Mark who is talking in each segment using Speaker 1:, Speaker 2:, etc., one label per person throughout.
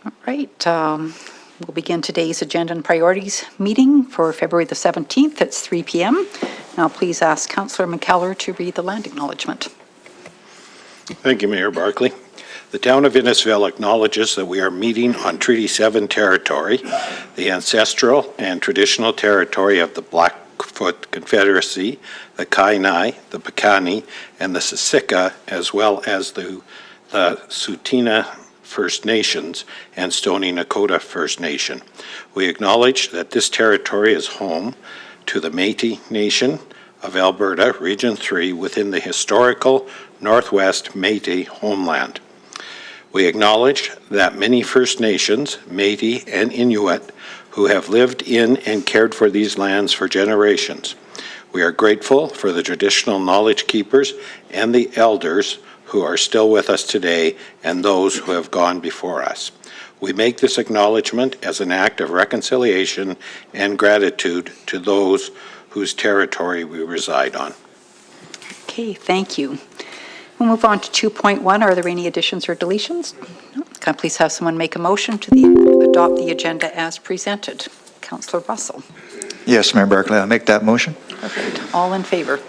Speaker 1: All right, we'll begin today's agenda and priorities meeting for February the 17th. It's 3 p.m. Now please ask Councillor McKellar to read the land acknowledgement.
Speaker 2: Thank you, Mayor Barclay. The town of Innisfail acknowledges that we are meeting on Treaty 7 territory, the ancestral and traditional territory of the Blackfoot Confederacy, the Kainai, the Piikani, and the Siksika, as well as the Tsuut'ina First Nations and Stoney Nakoda First Nation. We acknowledge that this territory is home to the Métis Nation of Alberta, Region 3, within the historical Northwest Métis homeland. We acknowledge that many First Nations, Métis, and Inuit who have lived in and cared for these lands for generations. We are grateful for the traditional knowledge keepers and the elders who are still with us today and those who have gone before us. We make this acknowledgement as an act of reconciliation and gratitude to those whose territory we reside on.
Speaker 1: Okay, thank you. We'll move on to 2.1. Are there any additions or deletions? No. Can I please have someone make a motion to adopt the agenda as presented? Councillor Russell.
Speaker 3: Yes, Mayor Barclay, I'll make that motion.
Speaker 1: Perfect. All in favor?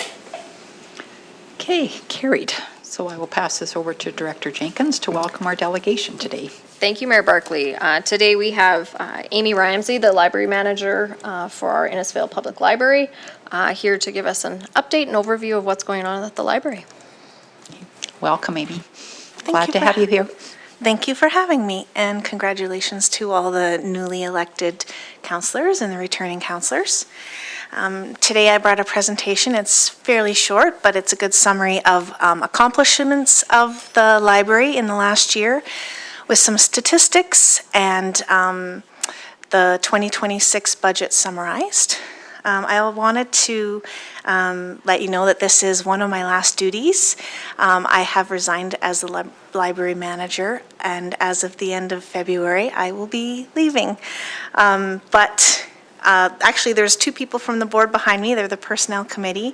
Speaker 1: Okay, carried. So I will pass this over to Director Jenkins to welcome our delegation today.
Speaker 4: Thank you, Mayor Barclay. Today we have Amy Ramsay, the library manager for our Innisfail Public Library, here to give us an update and overview of what's going on at the library.
Speaker 1: Welcome, Amy. Glad to have you here.
Speaker 5: Thank you for having me, and congratulations to all the newly elected councillors and the returning councillors. Today I brought a presentation. It's fairly short, but it's a good summary of accomplishments of the library in the last year with some statistics and the 2026 budget summarized. I wanted to let you know that this is one of my last duties. I have resigned as the library manager, and as of the end of February, I will be leaving. Actually, there's two people from the board behind me. They're the personnel committee.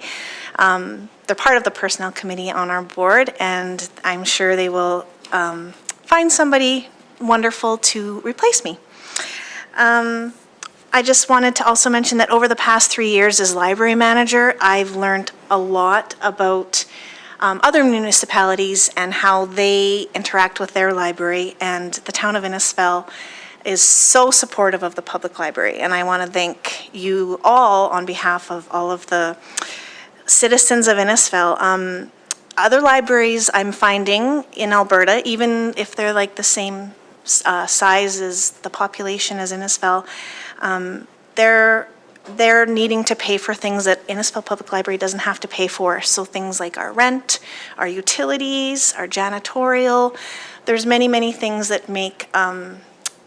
Speaker 5: They're part of the personnel committee on our board, and I'm sure they will find somebody wonderful to replace me. I just wanted to also mention that over the past 3 years as library manager, I've learned a lot about other municipalities and how they interact with their library, and the town of Innisfail is so supportive of the public library, and I want to thank you all on behalf of all of the citizens of Innisfail. Other libraries I'm finding in Alberta, even if they're like the same size as the population as Innisfail, they're needing to pay for things that Innisfail Public Library doesn't have to pay for. So things like our rent, our utilities, our janitorial. There's many, many things that make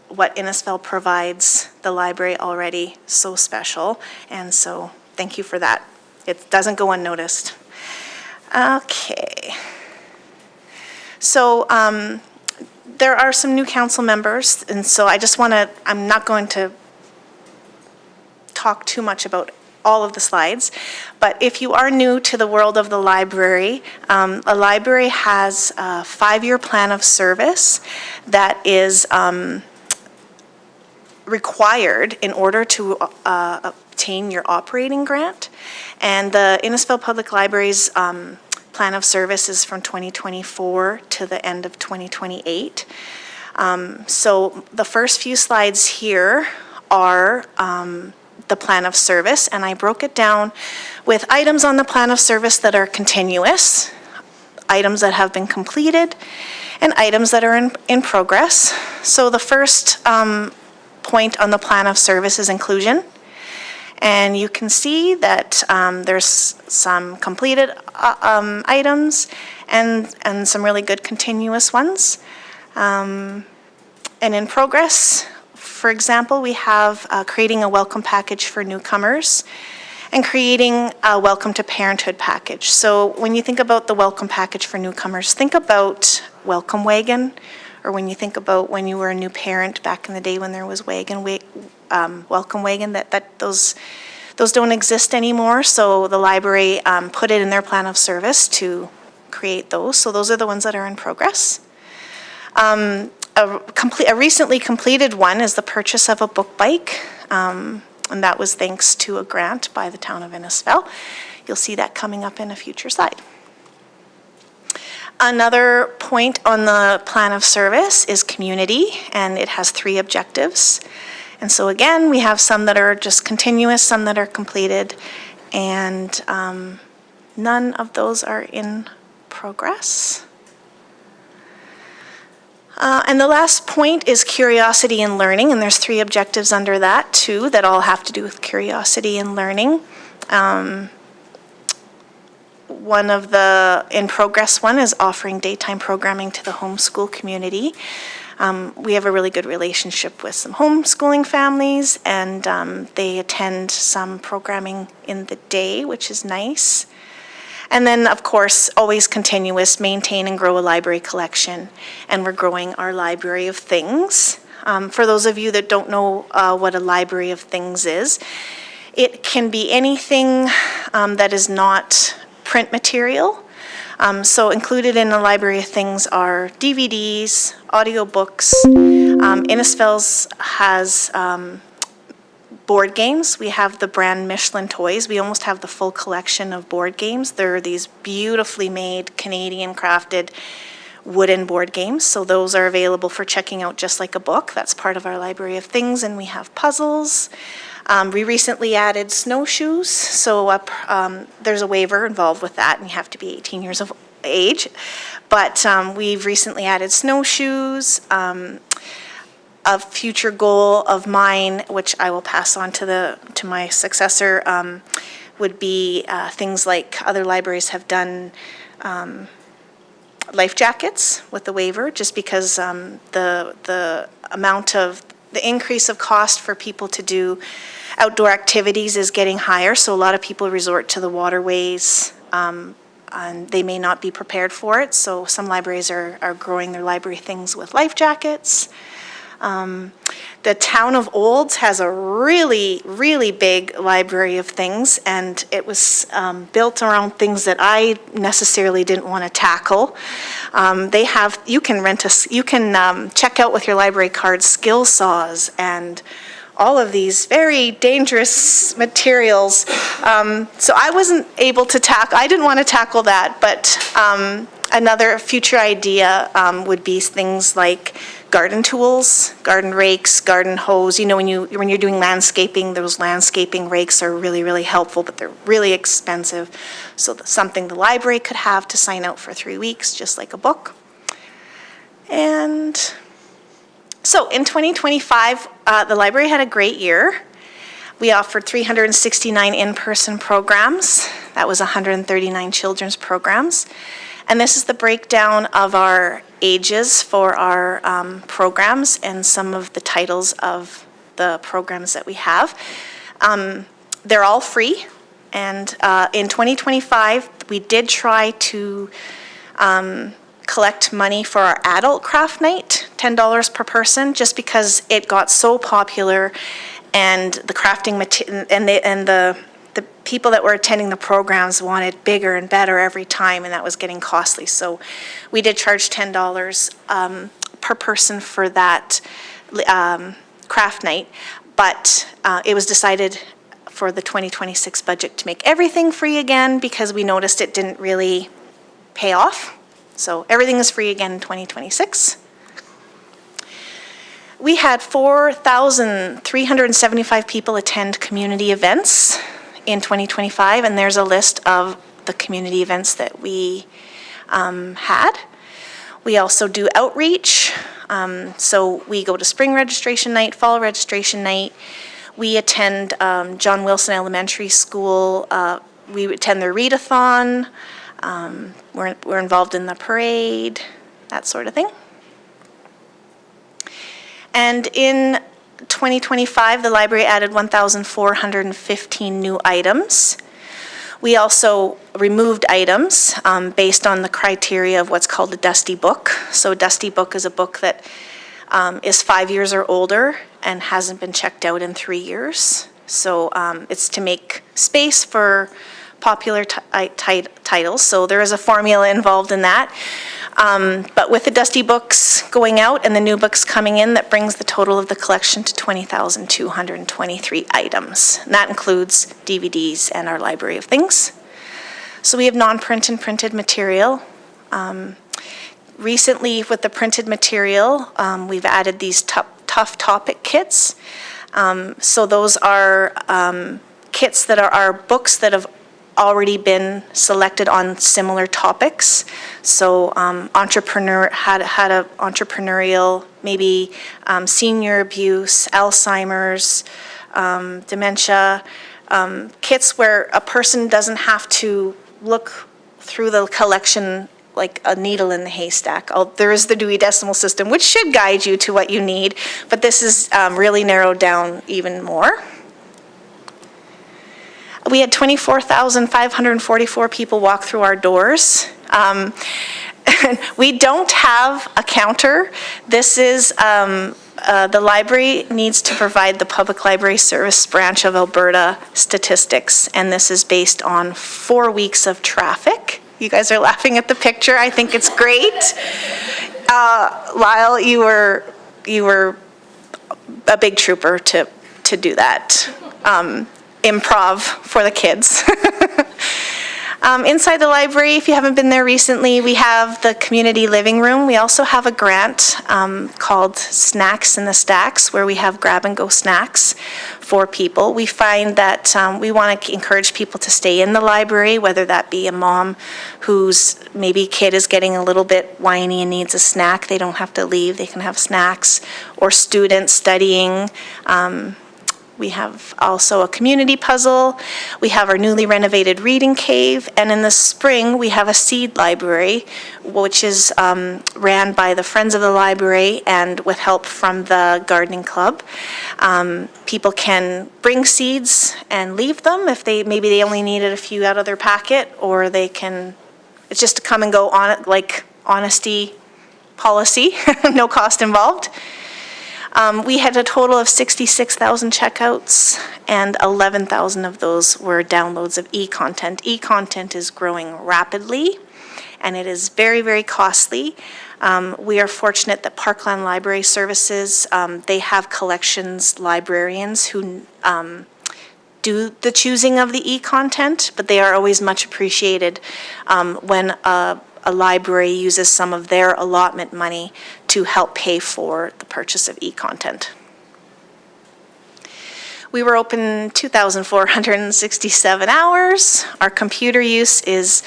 Speaker 5: what Innisfail provides the library already so special. And so thank you for that. It doesn't go unnoticed. Okay. So there are some new council members, and so I just want to, I'm not going to talk too much about all of the slides, but if you are new to the world of the library, a library has a 5-year plan of service that is required in order to obtain your operating grant. And the Innisfail Public Library's plan of service is from 2024 to the end of 2028. So the first few slides here are the plan of service, and I broke it down with items on the plan of service that are continuous, items that have been completed, and items that are in progress. So the first point on the plan of service is inclusion. And you can see that there's some completed items and some really good continuous ones. And in progress, for example, we have creating a welcome package for newcomers and creating a welcome to parenthood package. So when you think about the welcome package for newcomers, think about Welcome Wagon, or when you think about when you were a new parent back in the day when there was Welcome Wagon, those don't exist anymore. So the library put it in their plan of service to create those. So those are the ones that are in progress. a recently completed one is the purchase of a book bike, and that was thanks to a grant by the town of Innisfail. You'll see that coming up in a future slide. Another point on the plan of service is community, and it has 3 objectives. And so again, we have some that are just continuous, some that are completed, and none of those are in progress. And the last point is curiosity and learning, and there's 3 objectives under that too that all have to do with curiosity and learning. One of the in-progress one is offering daytime programming to the homeschool community. We have a really good relationship with some homeschooling families, and they attend some programming in the day, which is nice. And then, of course, always continuous, maintain and grow a library collection, and we're growing our library of things. For those of you that don't know what a library of things is, it can be anything that is not print material. So included in the library of things are DVDs, audiobooks. Innisfail's has board games. We have the brand Michelin toys. We almost have the full collection of board games. They're these beautifully made, Canadian crafted wooden board games. So those are available for checking out just like a book. That's part of our library of things. And we have puzzles. We recently added snowshoes. So there's a waiver involved with that, and you have to be 18 years of age. But we've recently added snowshoes. A future goal of mine, which I will pass on to my successor, would be things like other libraries have done life jackets with the waiver, just because the amount of the increase of cost for people to do outdoor activities is getting higher. So a lot of people resort to the waterways, and they may not be prepared for it. So some libraries are growing their library things with life jackets. The town of Olds has a really, really big library of things, and it was built around things that I necessarily didn't want to tackle. You can check out with your library card skill saws and all of these very dangerous materials. So I wasn't able to I didn't want to tackle that, but another future idea would be things like garden tools, garden rakes, garden hose. You know, when you're doing landscaping, those landscaping rakes are really, really helpful, but they're really expensive. So that's something the library could have to sign out for 3 weeks, just like a book. And so in 2025, the library had a great year. We offered 369 in-person programs. That was 139 children's programs. And this is the breakdown of our ages for our programs and some of the titles of the programs that we have. They're all free. And in 2025, we did try to collect money for our adult craft night, $10 per person, just because it got so popular, and the crafting material and the people that were attending the programs wanted bigger and better every time, and that was getting costly. So we did charge $10 per person for that craft night, but it was decided for the 2026 budget to make everything free again, because we noticed it didn't really pay off. So everything is free again in 2026. We had 4,375 people attend community events in 2025, and there's a list of the community events that we had. We also do outreach. So we go to spring registration night, fall registration night. We attend John Wilson Elementary School. We attend their readathon. We're involved in the parade, that sort of thing. And in 2025, the library added 1,415 new items. We also removed items based on the criteria of what's called a dusty book. So a dusty book is a book that is 5 years or older and hasn't been checked out in 3 years. So it's to make space for popular titles, so there is a formula involved in that. But with the dusty books going out and the new books coming in, that brings the total of the collection to 20,223 items. And that includes DVDs and our library of things. So we have non-print and printed material. Recently, with the printed material, we've added these tough topic kits. So those are kits that are our books that have already been selected on similar topics. So entrepreneur had a entrepreneurial, maybe senior abuse, Alzheimer's, dementia, kits where a person doesn't have to look through the collection like a needle in the haystack. There is the Dewey Decimal System, which should guide you to what you need, but this is really narrowed down even more. We had 24,544 people walk through our doors. We don't have a counter. This is, the library needs to provide the Public Library Service Branch of Alberta statistics, and this is based on 4 weeks of traffic. You guys are laughing at the picture. I think it's great. Lyle, you were a big trooper to do that. Improv for the kids. Inside the library, if you haven't been there recently, we have the community living room. We also have a grant called Snacks in the Stacks, where we have grab-and-go snacks for people. We find that we want to encourage people to stay in the library, whether that be a mom whose maybe kid is getting a little bit whiny and needs a snack. They don't have to leave. They can have snacks. Or students studying. We have also a community puzzle. We have our newly renovated reading cave. And in the spring, we have a seed library, which is ran by the Friends of the Library and with help from the gardening club. People can bring seeds and leave them if maybe they only needed a few out of their packet, or they can, it's just to come and go on it, like honesty policy, no cost involved. We had a total of 66,000 checkouts, and 11,000 of those were downloads of e-content. E-content is growing rapidly, and it is very, very costly. We are fortunate that Parkland Library Services, they have collections librarians who do the choosing of the e-content, but they are always much appreciated when a library uses some of their allotment money to help pay for the purchase of e-content. We were open 2,467 hours. Our computer use is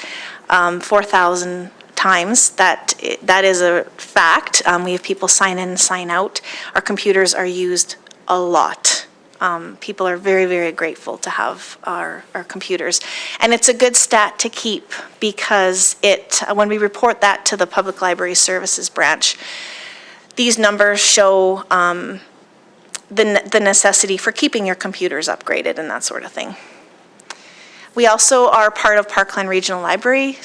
Speaker 5: 4,000 times. That is a fact. We have people sign in and sign out. Our computers are used a lot. People are very, very grateful to have our computers. And it's a good stat to keep because when we report that to the Public Library Services branch, these numbers show the necessity for keeping your computers upgraded and that sort of thing. We also are part of Parkland Regional Library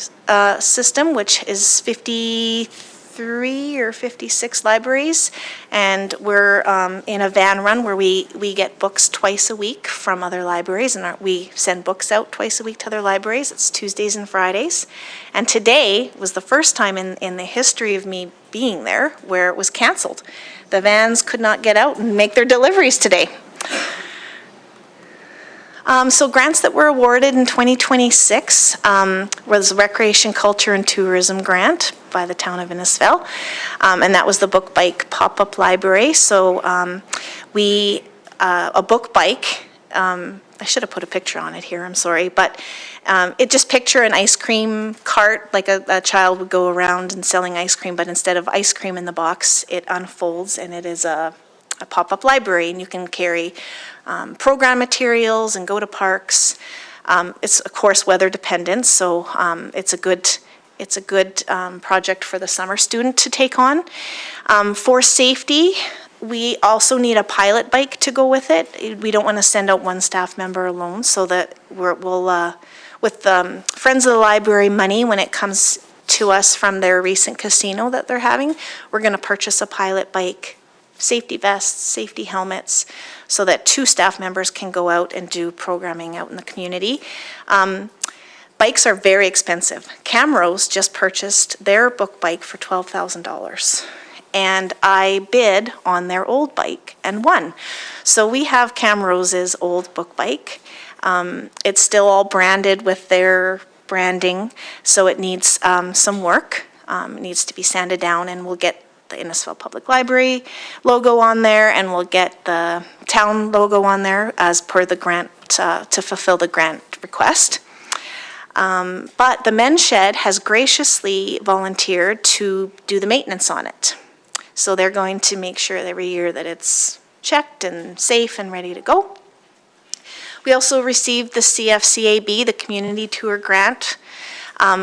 Speaker 5: system, which is 53 or 56 libraries, and we're in a van run where we get books twice a week from other libraries, and we send books out twice a week to other libraries. It's Tuesdays and Fridays. And today was the first time in the history of me being there where it was canceled. The vans could not get out and make their deliveries today. So grants that were awarded in 2026 was Recreation, Culture, and Tourism Grant by the town of Innisfail, and that was the book bike pop-up library. So a book bike, I should have put a picture on it here, I'm sorry, but it just picture an ice cream cart, like a child would go around and selling ice cream, but instead of ice cream in the box, it unfolds and it is a pop-up library, and you can carry program materials and go to parks. It's of course weather dependent, so it's a good project for the summer student to take on. For safety, we also need a pilot bike to go with it. We don't want to send out one staff member alone, so that we'll with the Friends of the Library money, when it comes to us from their recent casino that they're having, we're going to purchase a pilot bike, safety vests, safety helmets, so that 2 staff members can go out and do programming out in the community. bikes are very expensive. Camrose just purchased their book bike for $12,000. And I bid on their old bike and won. So we have Camrose's old book bike. It's still all branded with their branding, so it needs some work. It needs to be sanded down, and we'll get the Innisfail Public Library logo on there, and we'll get the town logo on there as per the grant, to fulfill the grant request. But the men's shed has graciously volunteered to do the maintenance on it. So they're going to make sure every year that it's checked and safe and ready to go. We also received the CFCAB, the Community Tour Grant,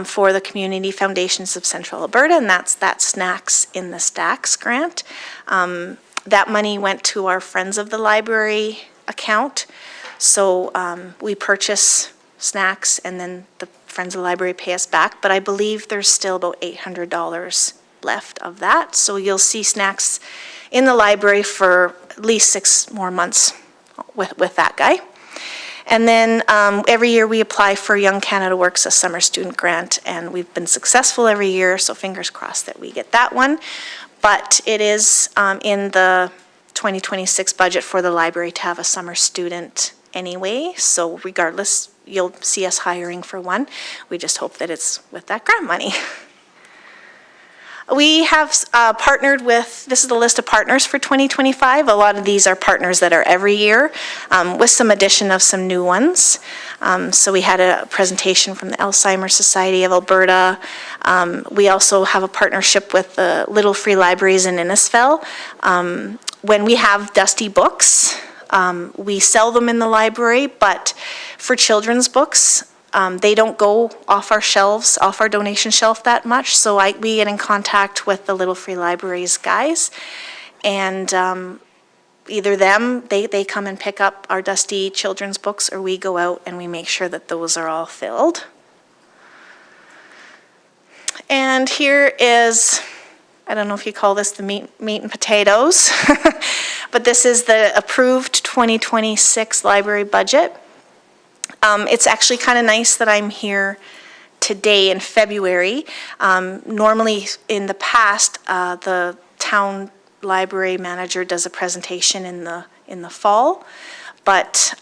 Speaker 5: for the Community Foundations of Central Alberta, and that's that Snacks in the Stacks grant. That money went to our Friends of the Library account. So we purchase snacks and then the Friends of the Library pay us back, but I believe there's still about $800 left of that. So you'll see snacks in the library for at least 6 more months with that guy. And then every year we apply for Young Canada Works, a summer student grant, and we've been successful every year, so fingers crossed that we get that one. But it is in the 2026 budget for the library to have a summer student anyway, so regardless, you'll see us hiring for one. We just hope that it's with that grant money. We have partnered with, this is the list of partners for 2025. A lot of these are partners that are every year, with some addition of some new ones. So we had a presentation from the Alzheimer's Society of Alberta. We also have a partnership with the Little Free Libraries in Innisfail. When we have dusty books, we sell them in the library, but for children's books, they don't go off our shelves, off our donation shelf that much, so we get in contact with the Little Free Libraries guys, and either they come and pick up our dusty children's books, or we go out and we make sure that those are all filled. And here is, I don't know if you call this the meat and potatoes, but this is the approved 2026 library budget. It's actually kind of nice that I'm here today in February. Normally, in the past, the town library manager does a presentation in the fall, but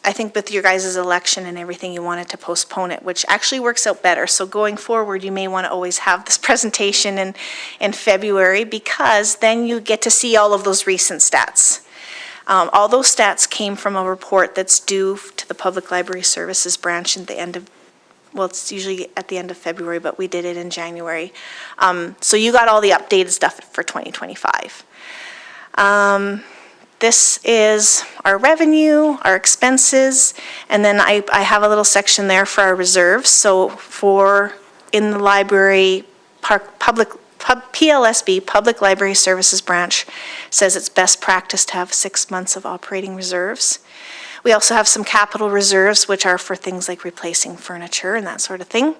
Speaker 5: I think with your guys' election and everything, you wanted to postpone it, which actually works out better. So going forward, you may want to always have this presentation in February, because then you get to see all of those recent stats. All those stats came from a report that's due to the Public Library Services branch at the end of, well, it's usually at the end of February, but we did it in January. So you got all the updated stuff for 2025. This is our revenue, our expenses, and then I have a little section there for our reserves. So in the library, PLSB, Public Library Services Branch, says it's best practice to have 6 months of operating reserves. We also have some capital reserves, which are for things like replacing furniture and that sort of thing.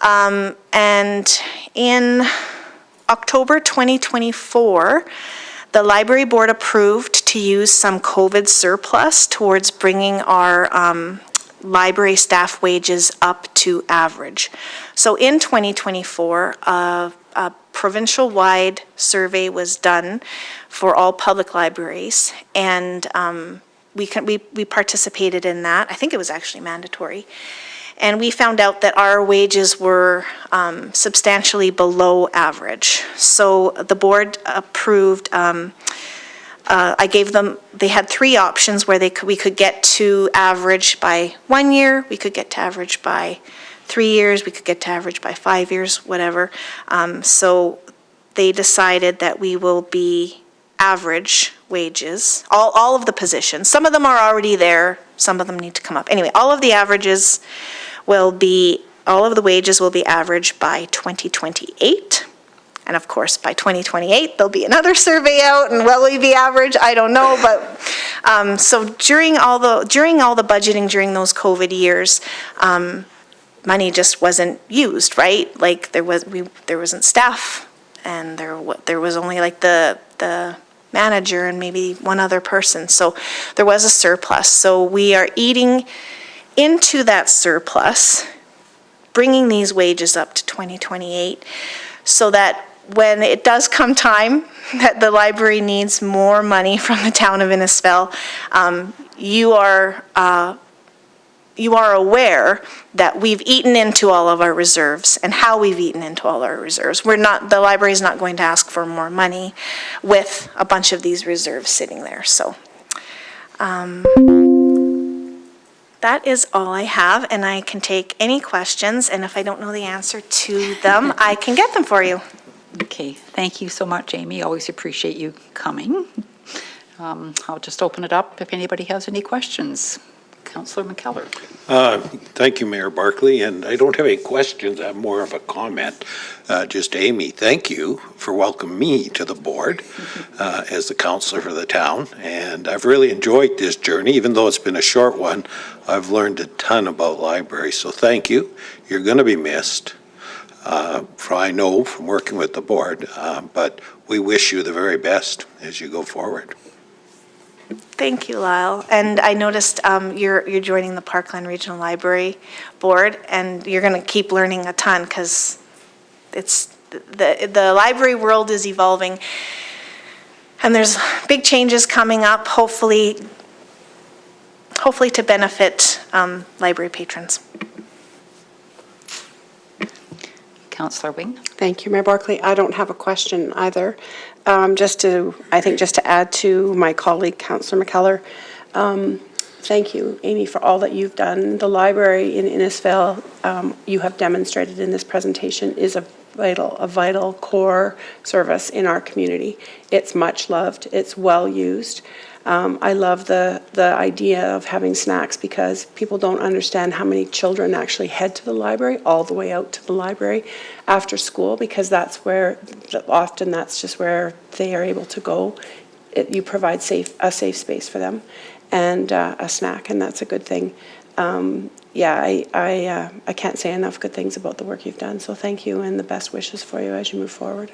Speaker 5: And in October 2024, the library board approved to use some COVID surplus towards bringing our library staff wages up to average. So in 2024, a provincial-wide survey was done for all public libraries, and we participated in that. I think it was actually mandatory. And we found out that our wages were substantially below average. So the board approved, I gave them, they had 3 options where we could get to average by 1 year, we could get to average by 3 years, we could get to average by 5 years, whatever. So they decided that we will be average wages, all of the positions. Some of them are already there, some of them need to come up. Anyway, all of the wages will be average by 2028. And of course, by 2028, there'll be another survey out, and will we be average? I don't know, but so during all the budgeting during those COVID years, money just wasn't used, right? Like there wasn't staff, and there was only like the manager and maybe one other person. So there was a surplus. So we are eating into that surplus, bringing these wages up to 2028, so that when it does come time that the library needs more money from the town of Innisfail, you are aware that we've eaten into all of our reserves and how we've eaten into all our reserves. The library is not going to ask for more money with a bunch of these reserves sitting there. So that is all I have, and I can take any questions, and if I don't know the answer to them, I can get them for you.
Speaker 1: Okay, thank you so much, Amy. Always appreciate you coming. I'll just open it up if anybody has any questions. Councillor McKellar.
Speaker 2: Thank you, Mayor Barclay, and I don't have any questions, I have more of a comment. Just Amy, thank you for welcoming me to the board as the councillor for the town, and I've really enjoyed this journey. Even though it's been a short one, I've learned a ton about libraries, so thank you. You're going to be missed, I know from working with the board, but we wish you the very best as you go forward.
Speaker 5: Thank you, Lyle. And I noticed you're joining the Parkland Regional Library Board, and you're going to keep learning a ton, because the library world is evolving, and there's big changes coming up, hopefully to benefit library patrons.
Speaker 1: Councillor Wing.
Speaker 6: Thank you, Mayor Barclay. I don't have a question either. Just to add to my colleague, Councillor McKellar, thank you, Amy, for all that you've done. The library in Innisfail, you have demonstrated in this presentation, is a vital core service in our community. It's much loved. It's well used. I love the idea of having snacks, because people don't understand how many children actually head to the library, all the way out to the library after school, because that's just where they are able to go. You provide a safe space for them and a snack, and that's a good thing. I can't say enough good things about the work you've done, so thank you, and the best wishes for you as you move forward.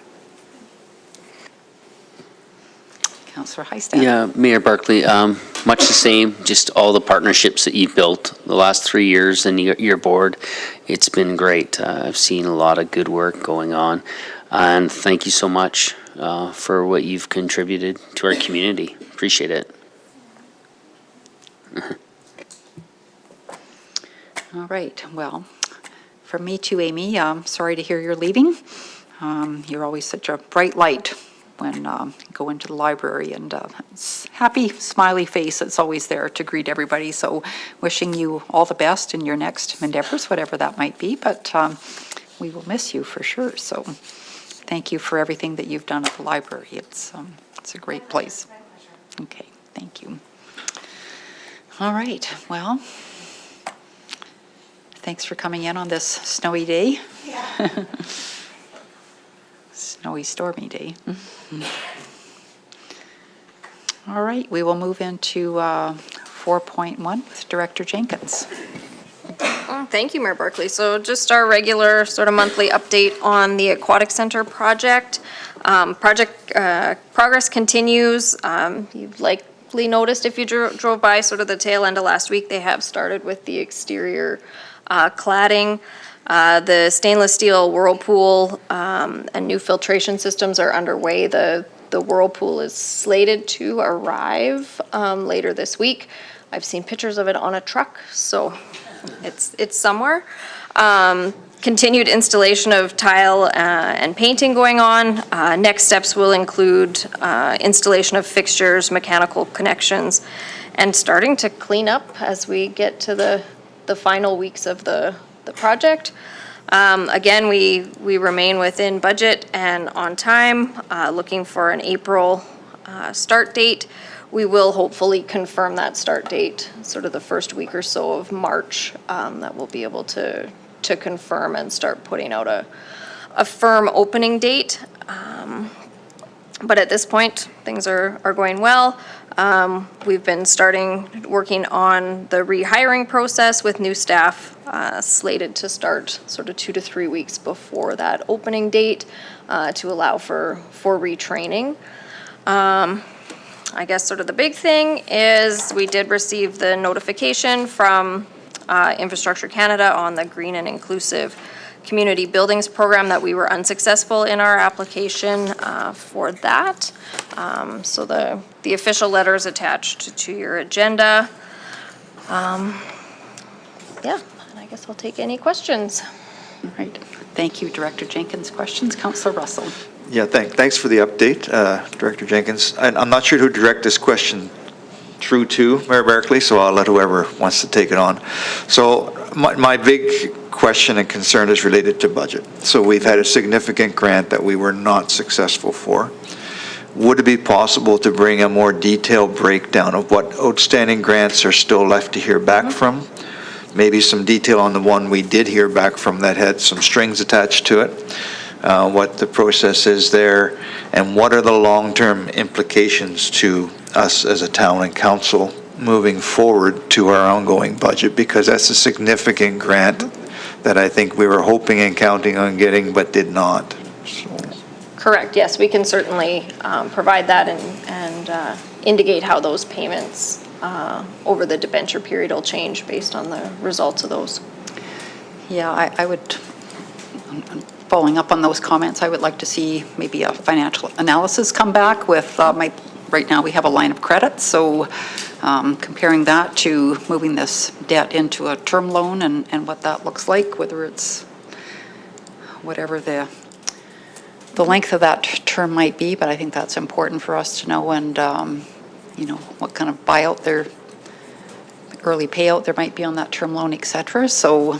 Speaker 1: Councillor Heistad.
Speaker 7: Yeah, Mayor Barclay, much the same, just all the partnerships that you've built the last 3 years in your board. It's been great. I've seen a lot of good work going on, and thank you so much for what you've contributed to our community. Appreciate it.
Speaker 1: All right, well, from me to Amy, sorry to hear you're leaving. You're always such a bright light when you go into the library, and happy, smiley face that's always there to greet everybody. So wishing you all the best in your next endeavors, whatever that might be, but we will miss you for sure. So thank you for everything that you've done at the library. It's a great place. Okay, thank you. All right, well, thanks for coming in on this snowy day. Yeah. Snowy, stormy day. All right, we will move into 4.1 with Director Jenkins.
Speaker 4: Thank you, Mayor Barclay. So just our regular sort of monthly update on the Aquatic Center project. Progress continues. You've likely noticed if you drove by sort of the tail end of last week, they have started with the exterior cladding. The stainless steel whirlpool and new filtration systems are underway. The whirlpool is slated to arrive later this week. I've seen pictures of it on a truck, so it's somewhere. Continued installation of tile and painting going on. Next steps will include installation of fixtures, mechanical connections, and starting to clean up as we get to the final weeks of the project. Again, we remain within budget and on time, looking for an April start date. We will hopefully confirm that start date sort of the first week or so of March, that we'll be able to confirm and start putting out a firm opening date. But at this point, things are going well. We've been working on the rehiring process with new staff slated to start sort of 2 to 3 weeks before that opening date to allow for retraining. I guess sort of the big thing is we did receive the notification from Infrastructure Canada on the Green and Inclusive Community Buildings Program, that we were unsuccessful in our application for that. So the official letter is attached to your agenda. Yeah, and I guess I'll take any questions.
Speaker 1: All right. Thank you, Director Jenkins. Questions? Councillor Russell.
Speaker 3: Yeah, thanks for the update, Director Jenkins. I'm not sure who to direct this question through to, Mayor Barclay, so I'll let whoever wants to take it on. So my big question and concern is related to budget. So we've had a significant grant that we were not successful for. Would it be possible to bring a more detailed breakdown of what outstanding grants are still left to hear back from? Maybe some detail on the one we did hear back from that had some strings attached to it, what the process is there, and what are the long-term implications to us as a town and council moving forward to our ongoing budget, because that's a significant grant that I think we were hoping and counting on getting but did not. So.
Speaker 4: Correct, yes, we can certainly provide that and indicate how those payments over the debenture period will change based on the results of those.
Speaker 1: Yeah, I would, following up on those comments, I would like to see maybe a financial analysis come back with right now we have a line of credit, so comparing that to moving this debt into a term loan and what that looks like, whether it's whatever the length of that term might be, but I think that's important for us to know, and you know, what kind of buyout there, early payout there might be on that term loan, et cetera. So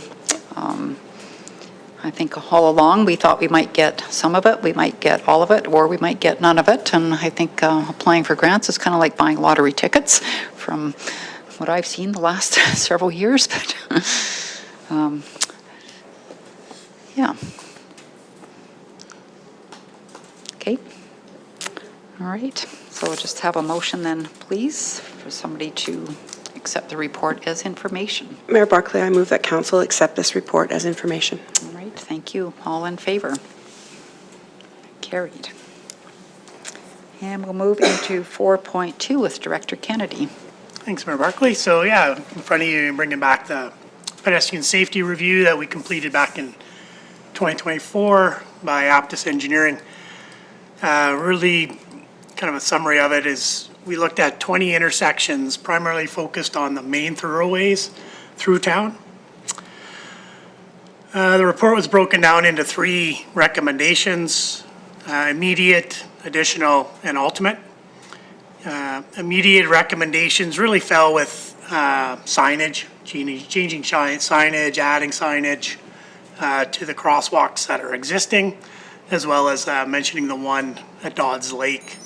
Speaker 1: I think all along we thought we might get some of it, we might get all of it, or we might get none of it. And I think applying for grants is kind of like buying lottery tickets from what I've seen the last several years. But yeah. Okay. All right. So we'll just have a motion then, please, for somebody to accept the report as information.
Speaker 6: Mayor Barclay, I move that council accept this report as information.
Speaker 1: All right, thank you. All in favor? Carried. And we'll move into 4.2 with Director Kennedy.
Speaker 8: Thanks, Mayor Barclay. So yeah, in front of you, I'm bringing back the pedestrian safety review that we completed back in 2024 by Aptus Engineering. Really kind of a summary of it is we looked at 20 intersections, primarily focused on the main thoroughways through town. The report was broken down into 3 recommendations: immediate, additional, and ultimate. Immediate recommendations really fell with signage, changing signage, adding signage to the crosswalks that are existing, as well as mentioning the one at Dodds Lake.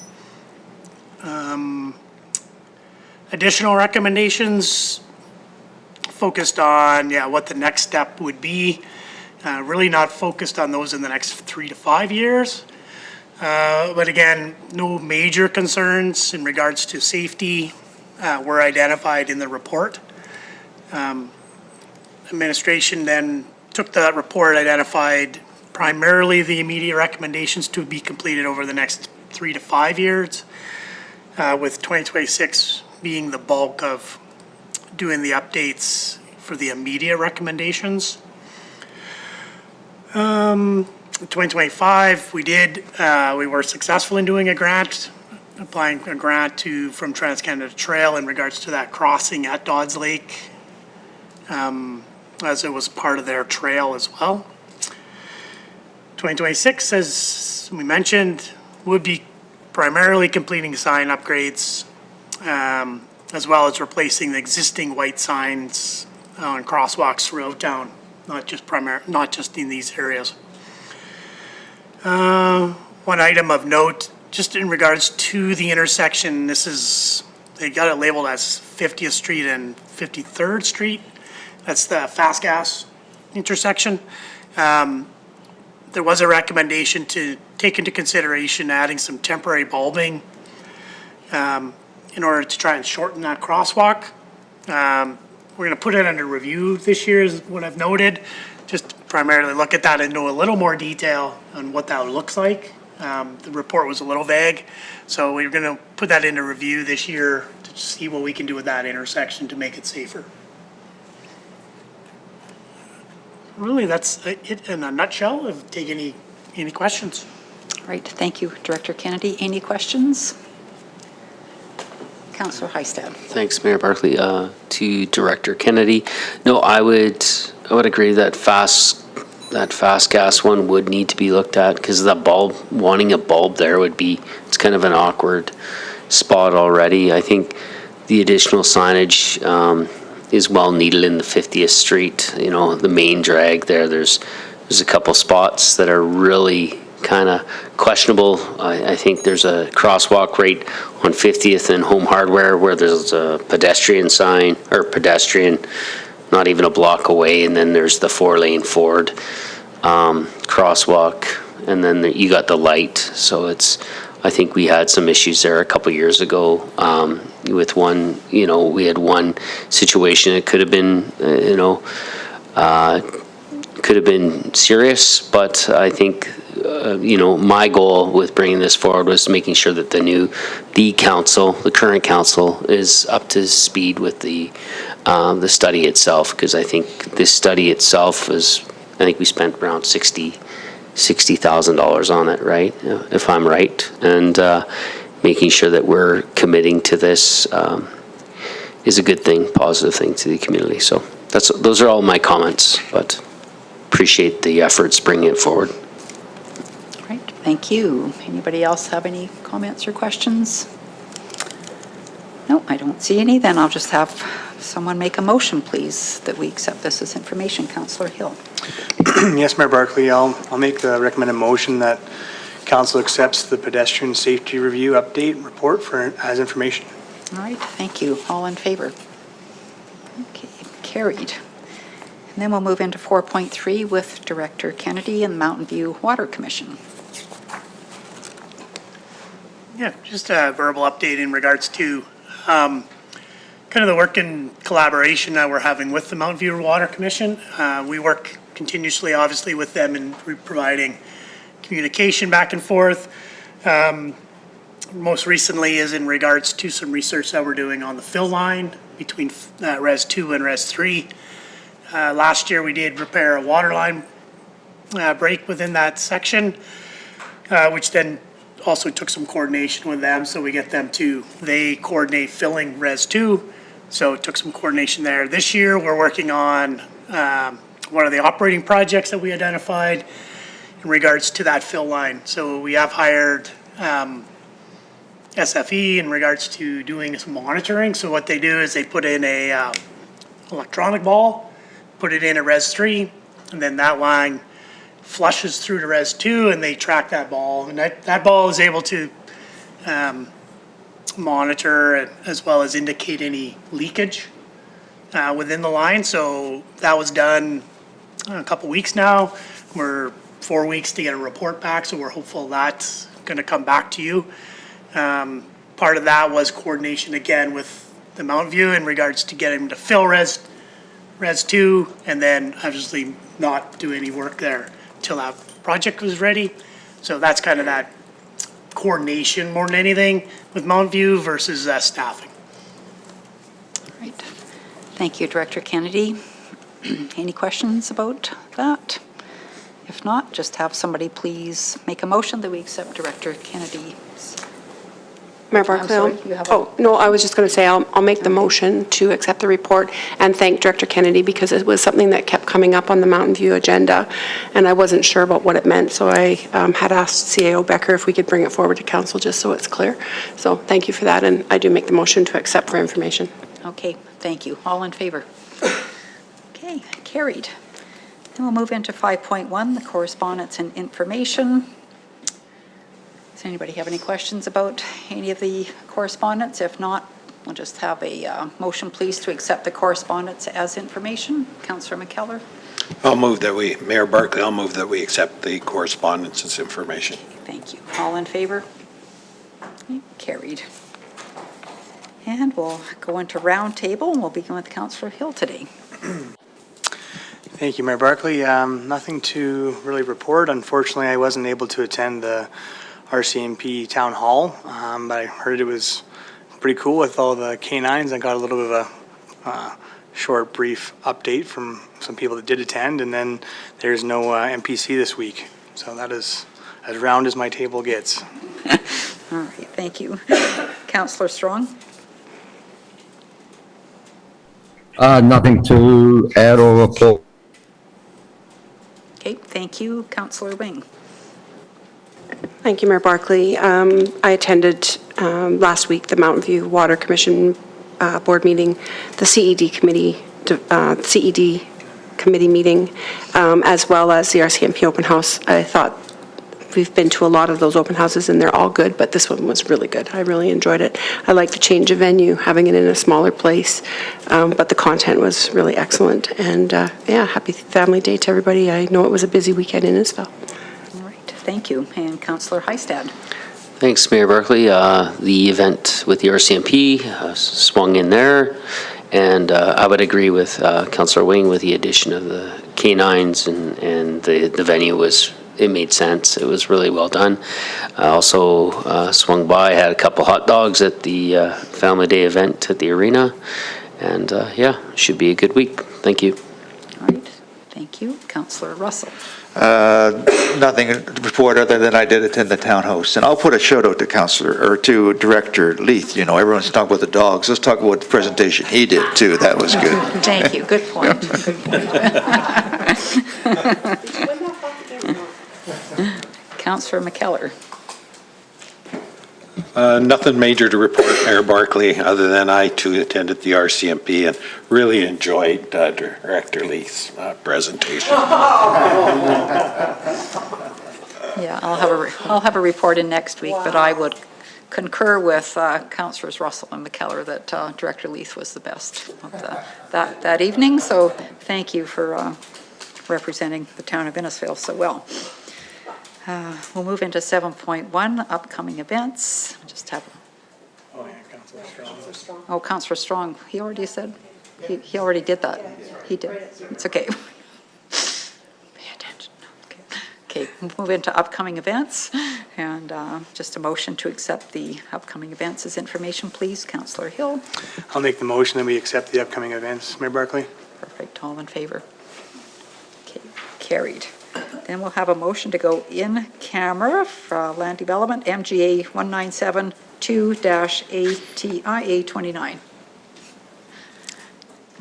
Speaker 8: Additional recommendations focused on, what the next step would be. Really not focused on those in the next 3 to 5 years. But again, no major concerns in regards to safety were identified in the report. Administration then took that report, identified primarily the immediate recommendations to be completed over the next 3 to 5 years, with 2026 being the bulk of doing the updates for the immediate recommendations. 2025, we were successful in doing a grant, applying a grant from Trans-Canada Trail in regards to that crossing at Dodds Lake, as it was part of their trail as well. 2026, as we mentioned, would be primarily completing sign upgrades, as well as replacing the existing white signs on crosswalks throughout town, not just in these areas. One item of note, just in regards to the intersection, they got it labeled as 50th Street and 53rd Street. That's the fast gas intersection. There was a recommendation to take into consideration adding some temporary bulbing in order to try and shorten that crosswalk. We're going to put it under review this year is what I've noted, just primarily look at that and know a little more detail on what that looks like. The report was a little vague, so we're going to put that into review this year to see what we can do with that intersection to make it safer. really, that's it in a nutshell. If take any questions.
Speaker 1: Right, thank you, Director Kennedy. Any questions? Councillor Heistad.
Speaker 7: Thanks, Mayor Barclay. To Director Kennedy, no, I would agree that fast gas one would need to be looked at, because the bulb, wanting a bulb there would be, it's kind of an awkward spot already. I think the additional signage is well needed in the 50th Street, you know, the main drag there. There's a couple spots that are really kind of questionable. I think there's a crosswalk right on 50th and Home Hardware where there's a pedestrian sign, or pedestrian, not even a block away, and then there's the 4-lane Ford crosswalk, and then you got the light. So I think we had some issues there a couple years ago with one, you know, we had one situation. It could have been, could have been serious, but I think, you know, my goal with bringing this forward was making sure that the current council is up to speed with the study itself, because I think this study itself I think we spent around $60,000 on it, right? If I'm right. And making sure that we're committing to this is a good thing, positive thing to the community. So those are all my comments, but appreciate the efforts bringing it forward.
Speaker 1: Right, thank you. Anybody else have any comments or questions? No, I don't see any. Then I'll just have someone make a motion, please, that we accept this as information. Councillor Hill.
Speaker 9: Yes, Mayor Barclay, I'll make the recommended motion that Council accepts the pedestrian safety review update report as information.
Speaker 1: All right, thank you. All in favor? Okay, carried. And then we'll move into 4.3 with Director Kennedy and Mountainview Water Commission.
Speaker 8: Yeah, just a verbal update in regards to kind of the work and collaboration that we're having with the Mountainview Water Commission. We work continuously, obviously, with them in providing communication back and forth. Most recently is in regards to some research that we're doing on the fill line between Res 2 and Res 3. Last year, we did repair a water line break within that section, which then also took some coordination with them. So we get them they coordinate filling Res 2. So it took some coordination there. This year, we're working on one of the operating projects that we identified in regards to that fill line. So we have hired SFE in regards to doing some monitoring. So what they do is they put in a electronic ball, put it in a Res 3, and then that line flushes through to Res 2, and they track that ball. And that ball is able to monitor as well as indicate any leakage within the line. So that was done a couple weeks now. We're 4 weeks to get a report back, so we're hopeful that's going to come back to you. Part of that was coordination again with the Mountainview in regards to getting them to fill Res 2, and then obviously not do any work there till that project was ready. So that's kind of that coordination more than anything with Mountainview versus staffing.
Speaker 1: All right. Thank you, Director Kennedy. Any questions about that? If not, just have somebody please make a motion that we accept Director Kennedy's.
Speaker 6: Mayor Barclay.
Speaker 1: sorry, you have a-
Speaker 6: Oh, no, I was just going to say I'll make the motion to accept the report and thank Director Kennedy, because it was something that kept coming up on the Mountain View agenda, and I wasn't sure about what it meant, so I had asked CAO Becker if we could bring it forward to council just so it's clear. So thank you for that, and I do make the motion to accept for information.
Speaker 1: Okay, thank you. All in favor? Okay, carried. Then we'll move into 5.1, the correspondence and information. Does anybody have any questions about any of the correspondence? If not, we'll just have a motion, please, to accept the correspondence as information. Councillor McKellar.
Speaker 2: Mayor Barclay, I'll move that we accept the correspondence as information.
Speaker 1: Thank you. All in favor? Okay, carried. And we'll go into roundtable, and we'll begin with Councillor Hill today.
Speaker 9: Thank you, Mayor Barclay. Nothing to really report. Unfortunately, I wasn't able to attend the RCMP Town Hall, but I heard it was pretty cool with all the canines. I got a little bit of a short, brief update from some people that did attend, and then there's no MPC this week. So that is as round as my table gets.
Speaker 1: All right, thank you. Councillor Strong?
Speaker 10: Nothing to add or report.
Speaker 1: Okay, thank you. Councillor Wing?
Speaker 6: Thank you, Mayor Barclay. I attended last week the Mountainview Water Commission board meeting, the CED committee meeting, as well as the RCMP open house. I thought we've been to a lot of those open houses and they're all good, but this one was really good. I really enjoyed it. I like the change of venue, having it in a smaller place, but the content was really excellent. And yeah, happy Family Day to everybody. I know it was a busy weekend in Innisfail.
Speaker 1: All right, thank you. And Councillor Heistad?
Speaker 7: Thanks, Mayor Barclay. The event with the RCMP swung in there, and I would agree with Councillor Wing with the addition of the canines, and the venue it made sense. It was really well done. I also swung by, had a couple hot dogs at the Family Day event at the arena, and yeah, should be a good week. Thank you.
Speaker 1: All right, thank you. Councillor Russell?
Speaker 3: Nothing to report other than I did attend the townhouse. And I'll put a shout out to Director Leith. You know, everyone's talking about the dogs. Let's talk about the presentation he did too. That was good.
Speaker 1: Thank you. Good point. Good point. Councillor McKellar?
Speaker 2: Nothing major to report, Mayor Barclay, other than I too attended the RCMP and really enjoyed Director Leith's presentation.
Speaker 1: Yeah, I'll have a report in next week, but I would concur with Councillors Russell and McKellar that Director Leith was the best of that evening. So thank you for representing the town of Innisfail so well. We'll move into 7.1, upcoming events. Just have.
Speaker 9: Oh, yeah, Councillor Strong.
Speaker 1: Oh, Councillor Strong, he already said, he already did that. He did. It's okay. Pay attention. Okay, we'll move into upcoming events. And just a motion to accept the upcoming events as information, please. Councillor Hill?
Speaker 9: I'll make the motion that we accept the upcoming events. Mayor Barclay?
Speaker 1: Perfect, all in favor? Okay, carried. Then we'll have a motion to go in camera for land development, MGA 1972-ATIA 29.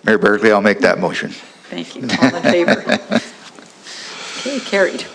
Speaker 3: Mayor Barclay, I'll make that motion.
Speaker 1: Thank you, all in favor? Okay, carried.